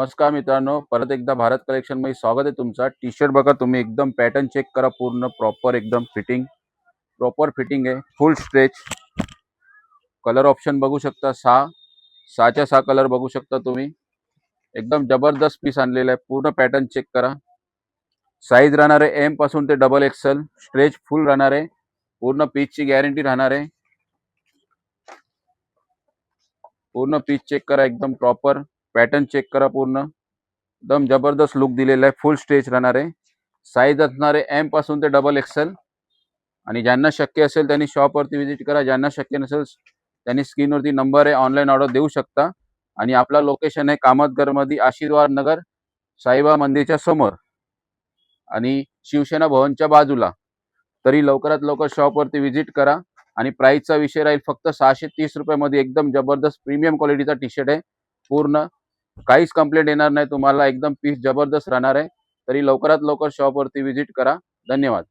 नमस्कार मित्रांनो, परत एकदा भारत कलेक्शन मध्ये स्वागत आहे तुमचा। टी शर्ट बघा तुम्ही, एकदम पॅटर्न चेक करा, पूर्ण प्रॉपर एकदम प्रॉपर फिटिंग आहे, फुल स्ट्रेच। कलर ऑप्शन बघू शकता, 6 कलर बघू शकता तुम्ही। एकदम जबरदस्त पीस आणलेला आहे, पूर्ण पॅटर्न चेक करा। साईज राहणार आहे एम पासून ते डबल एक्सेल, स्ट्रेच फुल राहणार आहे, पूर्ण पीसची गॅरंटी राहणार आहे। पूर्ण पीस चेक करा, एकदम प्रॉपर पॅटर्न चेक करा, पूर्ण एकदम जबरदस्त लुक दिलेला आहे, फुल स्ट्रेच राहणार आहे। साईज असणार आहे एम पासून ते डबल एक्सेल। आणि ज्यांना शक्य असेल त्यांनी शॉपवरती व्हिजिट करा, ज्यांना शक्य नसेल त्यांनी स्क्रीनवरती नंबर आहे, ऑनलाईन ऑर्डर देऊ शकता। आणि आपला लोकेशन आहे कामतगरमध्ये, आशीर्वाद नगर, साईबाबा मंदिरच्या समोर आणि शिवसेना भवनच्या बाजूला। तरी लवकरात लवकर शॉपवरती व्हिजिट करा। आणि प्राइसचा विषय राहील फक्त 630 रुपयामध्ये, एकदम जबरदस्त प्रीमियम क्वालिटीचा टी शर्ट आहे। पूर्ण काहीच कंप्लेंट येणार नाही तुम्हाला, एकदम पीस जबरदस्त राहणार आहे। तरी लवकरात लवकर शॉपवरती व्हिजिट करा। धन्यवाद।